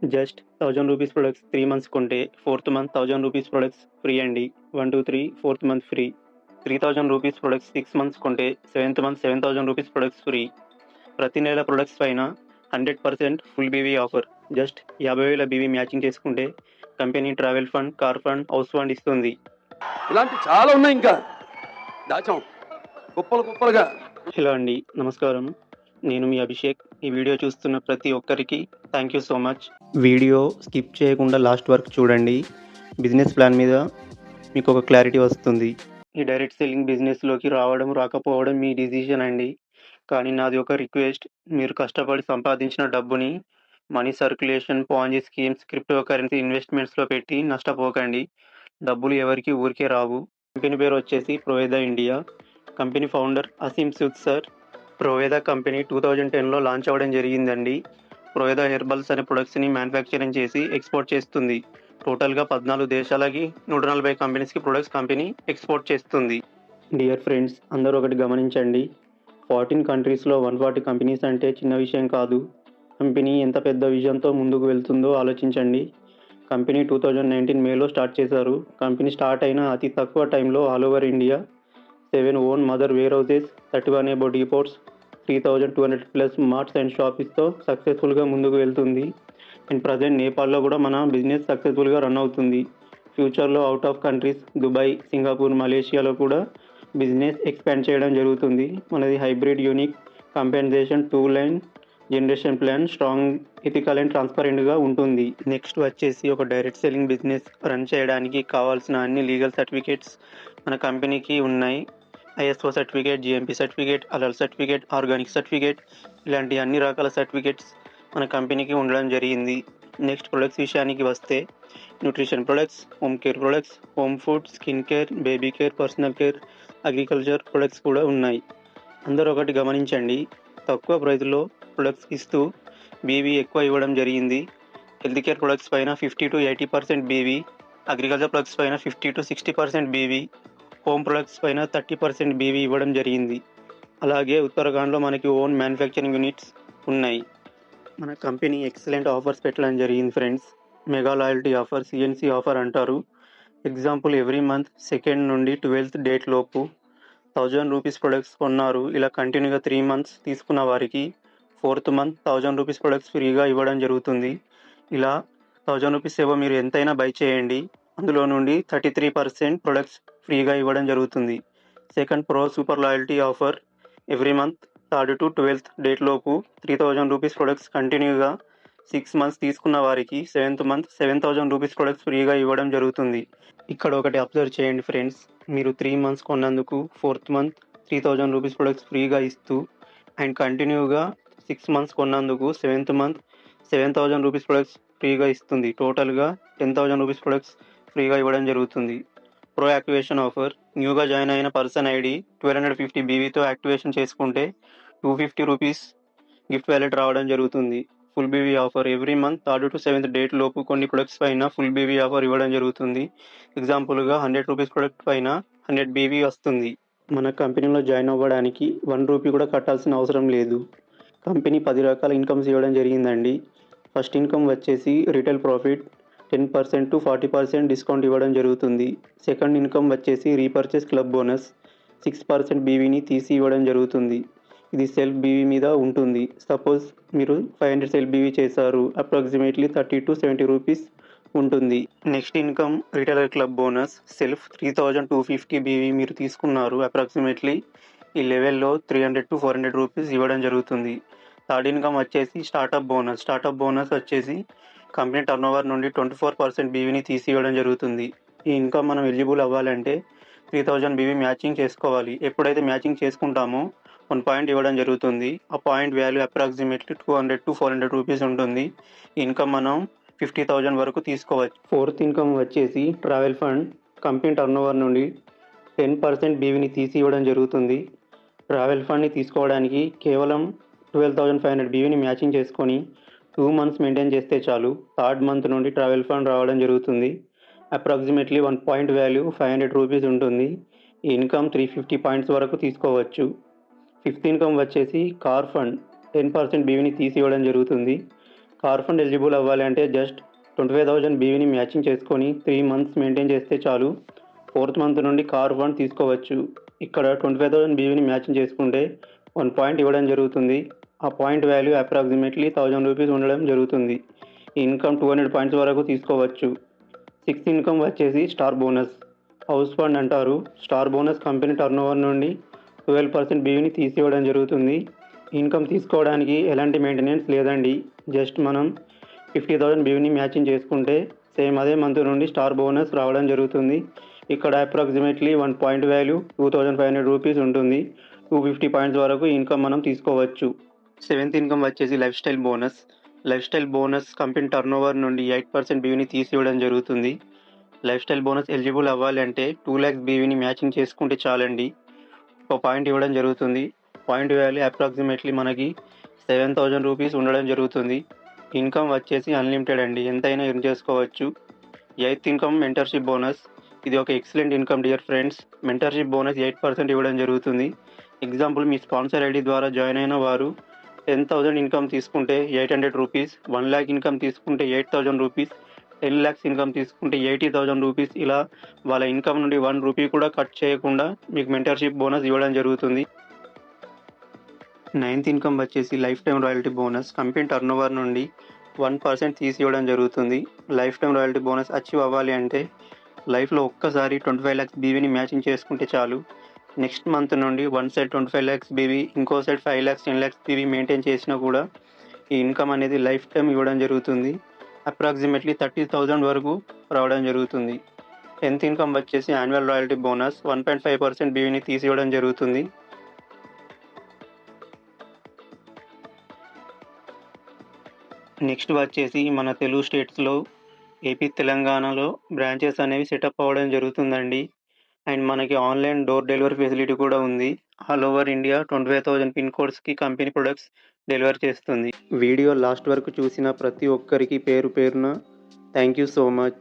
Just 1000 rupees products 3 months కొంటే fourth month 1000 rupees products free అండి. 1, 2, 3 fourth month free. 3000 rupees products 6 months కొంటే seventh month 7000 rupees products free. ప్రతి నెల products పైన 100% full BV offer. Just 50,000 BV matching చేసుకుంటే company travel fund, car fund, house fund ఇస్తుంది. ఇలాంటి చాలా ఉన్నాయి, ఇంకా దాచాం కుప్పలు కుప్పలుగా. హలో అండి, నమస్కారం. నేను మీ అభిషేక్. ఈ వీడియో చూస్తున్న ప్రతి ఒక్కరికి thank you so much. Video skip చేయకుండా లాస్ట్ వరకు చూడండి. బిజినెస్ ప్లాన్ మీద మీకు ఒక క్లారిటీ వస్తుంది. ఈ డైరెక్ట్ సెల్లింగ్ బిజినెస్లోకి రావడం రాకపోవడం మీ డిసిషన్ అండి. కానీ నాది ఒక రిక్వెస్ట్, మీరు కష్టపడి సంపాదించిన డబ్బుని money circulation, Ponzi schemes, crypto currency ఇన్వెస్ట్మెంట్స్లో పెట్టి నష్టపోకండి. డబ్బులు ఎవరికి ఊరికే రావు. కంపెనీ పేరు వచ్చేసి Proveda India. Company founder Aseem Sood sir. Proveda company 2010లో లాంచ్ అవ్వడం జరిగిందండి. ప్రోవేదా హెర్బల్స్ అనే ప్రొడక్ట్స్ని మ్యానుఫ్యాక్చరింగ్ చేసి ఎక్స్పోర్ట్ చేస్తుంది. టోటల్గా 14 దేశాలకి 140 కంపెనీస్కి ప్రొడక్ట్స్ కంపెనీ ఎక్స్పోర్ట్ చేస్తుంది. డియర్ ఫ్రెండ్స్, అందరూ ఒకటి గమనించండి. 14 కంట్రీస్లో 140 కంపెనీస్ అంటే చిన్న విషయం కాదు. కంపెనీ ఎంత పెద్ద విజన్తో ముందుకు వెళ్తుందో ఆలోచించండి. కంపెనీ 2019 మేలో స్టార్ట్ చేశారు. కంపెనీ స్టార్ట్ అయిన అతి తక్కువ టైంలో all over India 7 own mother warehouses, 31 above depots, 3200+ marts and షాప్స్తో సక్సెస్ఫుల్గా ముందుకు వెళ్తుంది. అండ్ ప్రజెంట్ నేపాల్లో కూడా మన బిజినెస్ సక్సెస్ఫుల్గా రన్ అవుతుంది. ఫ్యూచర్లో out of countries Dubai, Singapore, మలేషియాలో కూడా బిజినెస్ ఎక్స్పాండ్ చేయడం జరుగుతుంది. మనది hybrid, unique, compensation, 2 line generation plan, strong, ethical and ట్రాన్స్పరెంట్గా ఉంటుంది. నెక్స్ట్ వచ్చేసి ఒక డైరెక్ట్ సెల్లింగ్ బిజినెస్ రన్ చేయడానికి కావాల్సిన అన్ని లీగల్ సర్టిఫికేట్స్ మన కంపెనీకి ఉన్నాయి. ISO certificate, GMP certificate, halal certificate, organic certificate, ఇలాంటి అన్ని రకాల సర్టిఫికేట్స్ మన కంపెనీకి ఉండడం జరిగింది. నెక్స్ట్ ప్రొడక్ట్స్ విషయానికి వస్తే nutrition products, home care products, home food, skin care, baby care, personal care, agriculture products కూడా ఉన్నాయి. అందరూ ఒకటి గమనించండి, తక్కువ ప్రైస్లో ప్రొడక్ట్స్ ఇస్తూ బీవీ ఎక్కువ ఇవ్వడం జరిగింది. హెల్త్ కేర్ ప్రొడక్ట్స్ పైన 50-80% బీవీ, అగ్రికల్చర్ ప్రొడక్ట్స్ పైన 50-60% బీవీ, హోమ్ ప్రొడక్ట్స్ పైన 30% బీవీ ఇవ్వడం జరిగింది. అలాగే ఉత్తరాఖండ్లో మనకి ఓన్ మ్యానుఫ్యాక్చరింగ్ యూనిట్స్ ఉన్నాయి. మన కంపెనీ ఎక్సలెంట్ ఆఫర్స్ పెట్టడం జరిగింది friends. Mega loyalty offer, CNC offer అంటారు. ఎగ్జాంపుల్, ఎవ్రీ మంత్ 2nd నుండి 12th డేట్ లోపు 1000 రూపీస్ ప్రొడక్ట్స్ కొన్నారు. ఇలా కంటిన్యూగా 3 మంత్స్ తీసుకున్న వారికి ఫోర్త్ మంత్ 1000 రూపీస్ ప్రొడక్ట్స్ ఫ్రీగా ఇవ్వడం జరుగుతుంది. ఇలా 1000 రూపీస్ ఏవో మీరు ఎంతైనా బై చేయండి, అందులో నుండి 33% ప్రొడక్ట్స్ ఫ్రీగా ఇవ్వడం జరుగుతుంది. Second, pro super loyalty offer. Every month 3rd to 12th date లోపు 3000 రూపీస్ ప్రొడక్ట్స్ కంటిన్యూగా 6 మంత్స్ తీసుకున్న వారికి 7th మంత్ 7000 రూపీస్ ప్రొడక్ట్స్ ఫ్రీగా ఇవ్వడం జరుగుతుంది. ఇక్కడ ఒకటి అబ్జర్వ్ చేయండి ఫ్రెండ్స్, మీరు 3 మంత్స్ కొన్నందుకు ఫోర్త్ మంత్ 3000 రూపీస్ ప్రొడక్ట్స్ ఫ్రీగా ఇస్తూ, అండ్ కంటిన్యూగా 6 మంత్స్ కొన్నందుకు 7th మంత్ 7000 రూపీస్ ప్రొడక్ట్స్ ఫ్రీగా ఇస్తుంది. టోటల్గా 10,000 రూపీస్ ప్రొడక్ట్స్ ఫ్రీగా ఇవ్వడం జరుగుతుంది. Pro activation offer. న్యూగా జాయిన్ అయిన పర్సన్ ఐడి 1250 బీవీతో యాక్టివేషన్ చేసుకుంటే 250 రూపీస్ గిఫ్ట్ వ్యాలెట్ రావడం జరుగుతుంది. Full BV offer. Every month 3rd to 7th date లోపు కొన్ని ప్రొడక్ట్స్ పైన ఫుల్ బీవీ ఆఫర్ ఇవ్వడం జరుగుతుంది. ఎగ్జాంపుల్గా 100 రూపీస్ ప్రొడక్ట్ పైన 100 బీవీ వస్తుంది. మన కంపెనీలో జాయిన్ అవ్వడానికి 1 రూపీ కూడా కట్టాల్సిన అవసరం లేదు. కంపెనీ 10 రకాల ఇన్కమ్స్ ఇవ్వడం జరిగిందండి. ఫస్ట్ ఇన్కమ్ వచ్చేసి రిటైల్ ప్రాఫిట్, 10% to 40% డిస్కౌంట్ ఇవ్వడం జరుగుతుంది. సెకండ్ ఇన్కమ్ వచ్చేసి రీపర్చేస్ క్లబ్ బోనస్, 6% బీవీని తీసి ఇవ్వడం జరుగుతుంది. ఇది సెల్ఫ్ బీవీ మీద ఉంటుంది. సపోజ్ మీరు 500 సెల్ఫ్ బీవీ చేశారు, అప్రాక్సిమేట్లీ 30 to 70 రూపీస్ ఉంటుంది. Next income retailer club bonus. Self 3250 BV మీరు తీసుకున్నారు, అప్రాక్సిమేట్లీ ఈ లెవెల్లో 300 to 400 రూపీస్ ఇవ్వడం జరుగుతుంది. థర్డ్ ఇన్కమ్ వచ్చేసి స్టార్టప్ బోనస్. స్టార్టప్ బోనస్ వచ్చేసి కంపెనీ టర్నోవర్ నుండి 24% బీవీని తీసి ఇవ్వడం జరుగుతుంది. ఈ ఇన్కమ్ మనం ఎలిజిబుల్ అవ్వాలంటే 3000 బీవీ మ్యాచింగ్ చేసుకోవాలి. ఎప్పుడైతే మ్యాచింగ్ చేసుకుంటామో 1 పాయింట్ ఇవ్వడం జరుగుతుంది. ఆ point value approximately 200 to 400 rupees ఉంటుంది. ఈ ఇన్కమ్ మనం 50,000 వరకు తీసుకోవచ్చు. ఫోర్త్ ఇన్కమ్ వచ్చేసి ట్రావెల్ ఫండ్. కంపెనీ టర్నోవర్ నుండి 10% బీవీని తీసి ఇవ్వడం జరుగుతుంది. ట్రావెల్ ఫండ్ని తీసుకోవడానికి కేవలం 12,500 బీవీని మ్యాచింగ్ చేసుకొని 2 మంత్స్ మెయింటైన్ చేస్తే చాలు. థర్డ్ మంత్ నుండి ట్రావెల్ ఫండ్ రావడం జరుగుతుంది. అప్రాక్సిమేట్లీ 1 పాయింట్ వాల్యూ 500 రూపీస్ ఉంటుంది. ఈ ఇన్కమ్ 350 పాయింట్స్ వరకు తీసుకోవచ్చు. ఫిఫ్త్ ఇన్కమ్ వచ్చేసి కార్ ఫండ్. 10% బీవీని తీసి ఇవ్వడం జరుగుతుంది. కార్ ఫండ్ ఎలిజిబుల్ అవ్వాలి అంటే జస్ట్ 25,000 బీవీని మ్యాచింగ్ చేసుకొని 3 మంత్స్ మెయింటైన్ చేస్తే చాలు. 4th మంత్ నుండి కార్ ఫండ్ తీసుకోవచ్చు. ఇక్కడ 25,000 బీవీని మ్యాచింగ్ చేసుకుంటే 1 పాయింట్ ఇవ్వడం జరుగుతుంది. ఆ పాయింట్ వాల్యూ అప్రాక్సిమేట్లీ 1000 రూపీస్ ఉండడం జరుగుతుంది. ఈ ఇన్కమ్ 200 పాయింట్స్ వరకు తీసుకోవచ్చు. 6th ఇన్కమ్ వచ్చేసి స్టార్ బోనస్. హౌస్ ఫండ్ అంటారు. స్టార్ బోనస్ కంపెనీ టర్నోవర్ నుండి 12% బీవీని తీసివ్వడం జరుగుతుంది. ఇన్కమ్ తీసుకోవడానికి ఎలాంటి మెయింటెనెన్స్ లేదండి. జస్ట్ మనం 50,000 బీవీని మ్యాచింగ్ చేసుకుంటే సేమ్ అదే మంత్ నుండి స్టార్ బోనస్ రావడం జరుగుతుంది. ఇక్కడ అప్రాక్సిమేట్లీ 1 పాయింట్ వాల్యూ 2,500 రూపీస్ ఉంటుంది. 250 పాయింట్స్ వరకు ఇన్కమ్ మనం తీసుకోవచ్చు. 7th ఇన్కమ్ వచ్చేసి life style bonus. Life style bonus company turnover నుండి 8% బీవీని తీసివ్వడం జరుగుతుంది. లైఫ్ స్టైల్ బోనస్ ఎలిజిబుల్ అవ్వాలి అంటే 2 lakhs బీవీని మ్యాచింగ్ చేసుకుంటే చాలండి. ఒక పాయింట్ ఇవ్వడం జరుగుతుంది. పాయింట్ వాల్యూ అప్రాక్సిమేట్లీ మనకి 7,000 రూపీస్ ఉండడం జరుగుతుంది. ఇన్కమ్ వచ్చేసి అన్లిమిటెడ్ అండి, ఎంతైనా ఎర్న్ చేసుకోవచ్చు. 8th income mentorship bonus. ఇది ఒక excellent income dear friends. Mentorship bonus 8% ఇవ్వడం జరుగుతుంది. ఎగ్జాంపుల్, మీ స్పాన్సర్ ఐడి ద్వారా జాయిన్ అయిన వారు 10,000 ఇన్కమ్ తీసుకుంటే 800 రూపీస్, 1 lakh ఇన్కమ్ తీసుకుంటే 8,000 రూపీస్, 10 lakhs ఇన్కమ్ తీసుకుంటే 80,000 రూపీస్. ఇలా వాళ్ళ ఇన్కమ్ నుండి 1 రూపీ కూడా కట్ చేయకుండా మీకు మెంటర్షిప్ బోనస్ ఇవ్వడం జరుగుతుంది. 9th ఇన్కమ్ వచ్చేసి life time royalty bonus. Company turnover నుండి 1% తీసి ఇవ్వడం జరుగుతుంది. Life time royalty bonus achieve అవ్వాలి అంటే లైఫ్లో ఒక్కసారి 25 lakhs బీవీని మ్యాచింగ్ చేసుకుంటే చాలు. నెక్స్ట్ మంత్ నుండి వన్ సైడ్ 25 lakhs బీవీ, ఇంకో side 5 lakhs 10 lakhs BV maintain చేసినా కూడా ఈ ఇన్కమ్ అనేది లైఫ్ టైం ఇవ్వడం జరుగుతుంది. అప్రాక్సిమేట్లీ 30,000 వరకు రావడం జరుగుతుంది. 10th ఇన్కమ్ వచ్చేసి యాన్యువల్ రాయల్టీ బోనస్. 1.5% బీవీని తీసి ఇవ్వడం జరుగుతుంది. నెక్స్ట్ వచ్చేసి మన తెలుగు స్టేట్స్లో ఏపీ, తెలంగాణలో బ్రాంచెస్ అనేవి సెటప్ అవ్వడం జరుగుతుందండి. అండ్ మనకి ఆన్లైన్ డోర్ డెలివరీ ఫెసిలిటీ కూడా ఉంది. ఆల్ ఓవర్ ఇండియా 25,000 పిన్ కోడ్స్కి కంపెనీ ప్రొడక్ట్స్ డెలివర్ చేస్తుంది. వీడియో లాస్ట్ వరకు చూసిన ప్రతి ఒక్కరికి పేరు పేరున థ్యాంక్ యూ సో మచ్.